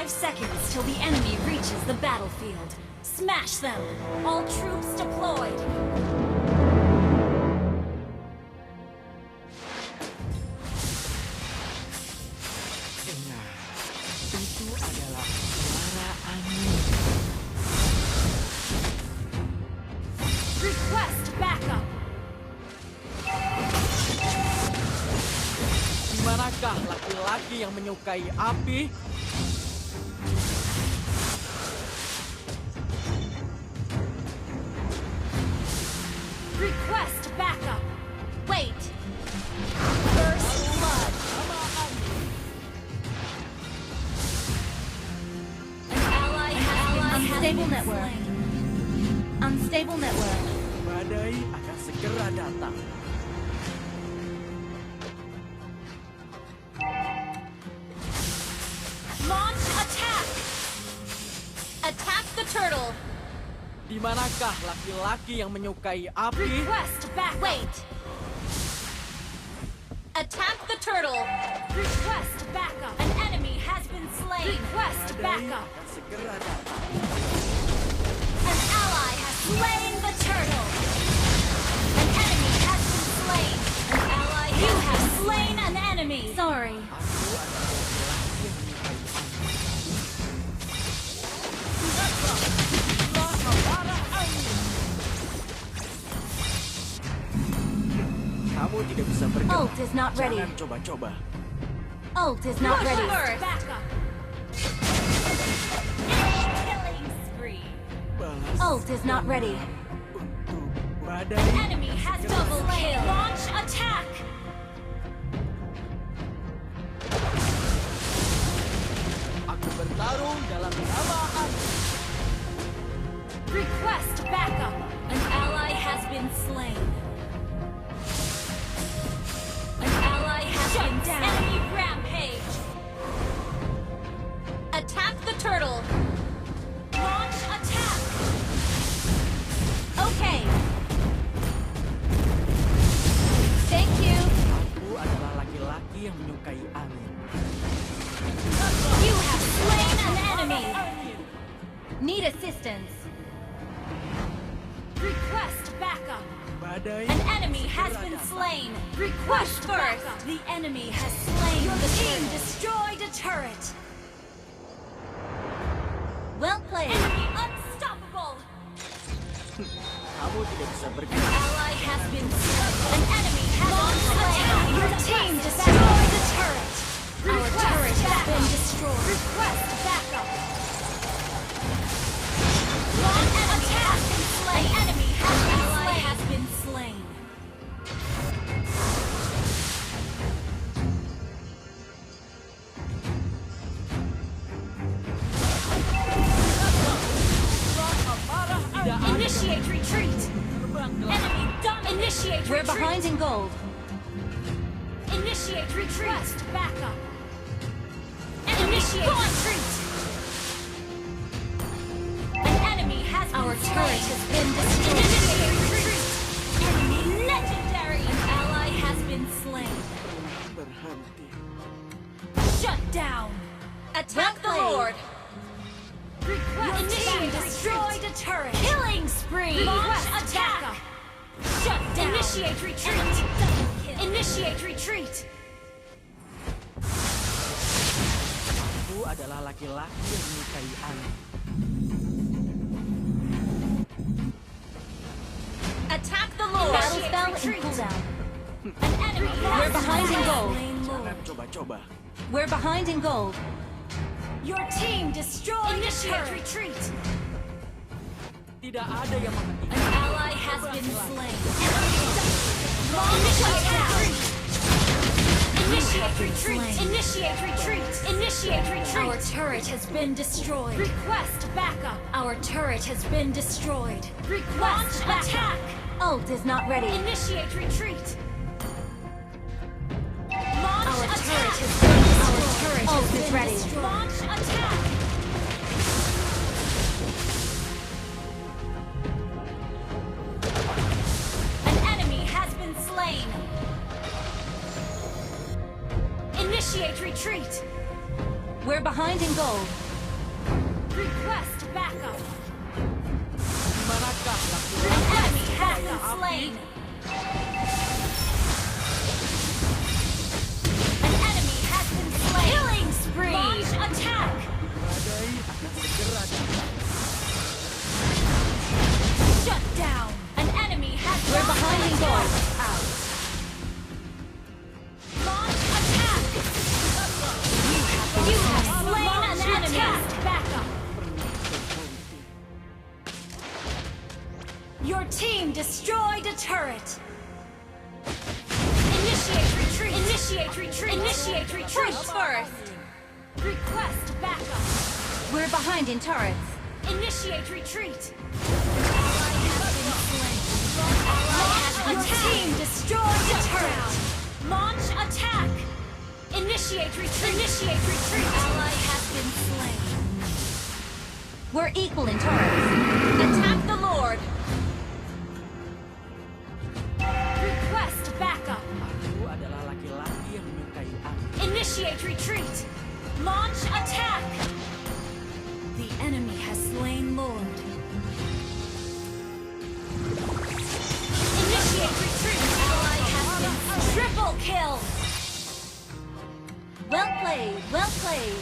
5 seconds till the enemy reaches the battlefield. Smash them! All troops deployed! Itu adalah suara angin. Request backup! Di manakah laki-laki yang menyukai api? Request backup! Wait! First blood! An ally has Unstable network. Unstable network. Badai akan segera datang. Launch attack! Attack the turtle! Di manakah laki-laki yang menyukai api? Request back! Wait! Attack the turtle! Request backup! An enemy has been slain! Request Badai backup! akan segera datang. An ally has slain the turtle! An enemy has been slain! An ally You have slain an enemy! Sorry. Aku adalah laki-laki yang menyukai angin. Kamu tidak bisa bergerak. Ult is not ready. Jangan coba-coba. Ult is not ready. Backup! Killing spree! Balas Ult is not ready. untuk badai. Enemy has double kill! Launch attack! Aku bertarung dalam nama angin. Request backup! An ally has been slain. An ally has been down. Enemy rampage! Attack the turtle! Launch attack! Okay. Thank you. Aku adalah laki-laki yang menyukai angin. You have slain an enemy. Need assistance. Request backup! Badai An enemy has segera been datang. slain! Request first! The enemy has slain the team destroyed a turret! Well played. Enemy unstoppable! Kamu tidak bisa An bergerak. ally has been slain! An enemy has been slain! Your team destroyed the turret! Our turret has been destroyed! Request backup! Launch an attack! An enemy has been slain! Initiate retreat! Enemy dominate! Initiate We're retreat! behind in gold. Initiate retreat! Backup! Initiate retreat! An enemy has been Our slain. turret has been destroyed. Initiate retreat! Enemy legendary! An ally has been slain. Berhenti. Shut down! Attack Well the played. Lord! Your team destroyed a turret! Killing spree! Launch attack! Shut down! Initiate retreat! Initiate retreat! Aku adalah laki-laki yang menyukai angin. Attack the Lord! Battle spell in cooldown. An enemy We're behind in gold. Jangan coba-coba. We're behind in gold. Your team destroyed Initiate retreat! Tidak ada yang An menghentikan. ally has been slain. Launch attack! Initiate retreat! Initiate retreat! Initiate retreat! Our turret has been destroyed. Request backup! Our turret has been destroyed. Request attack! Ult is not ready. Initiate retreat! Launch Our attack! turret has been destroyed. Our turret Ult has is been ready. destroyed. Launch attack! An enemy has been slain. Initiate retreat. We're behind in gold. Request backup. Manakah laki-laki An enemy has yang been api? slain. An enemy has been slain. Killing spree. Launch attack. Badai akan segera datang. Shut down. An enemy has We're behind in gold. Out. Launch attack. You have slain an enemy. Backup. Your team destroyed a turret. Initiate retreat. Initiate retreat. Initiate retreat. First. Request backup. We're behind in turrets. Initiate retreat. Ally has been slain. Your team destroyed a turret. Launch attack. Initiate retreat. Initiate retreat. Ally has been slain. We're equal in turrets. Attack the Lord. Request backup. Aku adalah laki-laki yang menyukai api. Initiate retreat. Launch attack. The enemy has slain Lord. Initiate retreat. Ally has been triple kill. Well played, well played.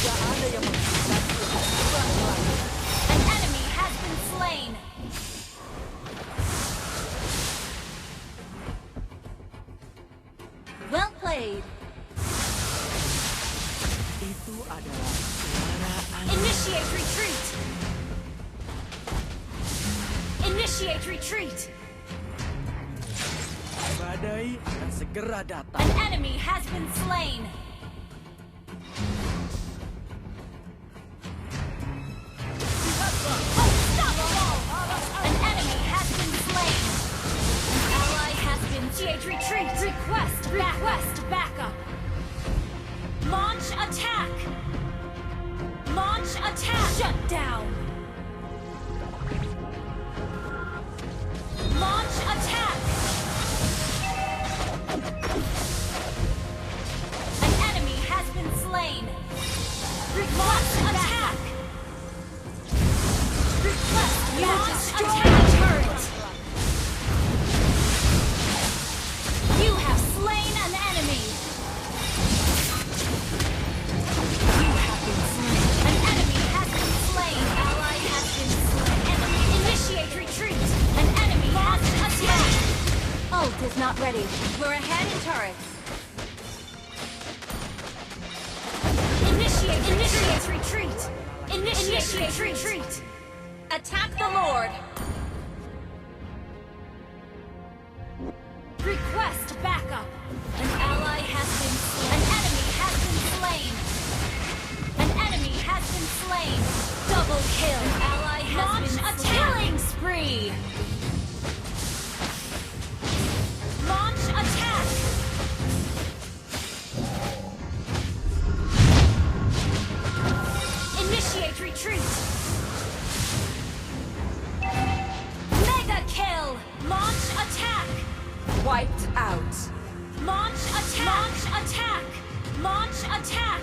Tidak ada yang menghalangi serang lagi. An enemy has been slain. Well played. Itu adalah suara angin. Initiate retreat. Initiate retreat. Badai akan segera datang. An enemy has been slain. Unstoppable! An enemy has been slain. An ally has been initiate retreat. Request backup. Launch attack. Launch attack. Shut down. Launch attack. An enemy has been slain. Launch attack. You destroyed a turret. You have slain an enemy. You have been slain. An enemy has been slain. Ally has been slain. Enemy initiate retreat. An enemy has attacked. Ult is not ready. We're ahead in turrets. Initiate retreat. Initiate retreat. Attack the Lord. Request backup. An ally has been slain. An enemy has been slain. An enemy has been slain. Double kill. An ally has been slain. Killing spree. Launch attack. Initiate retreat. Mega kill. Launch attack. Wiped out. Launch attack. Launch attack. Launch attack.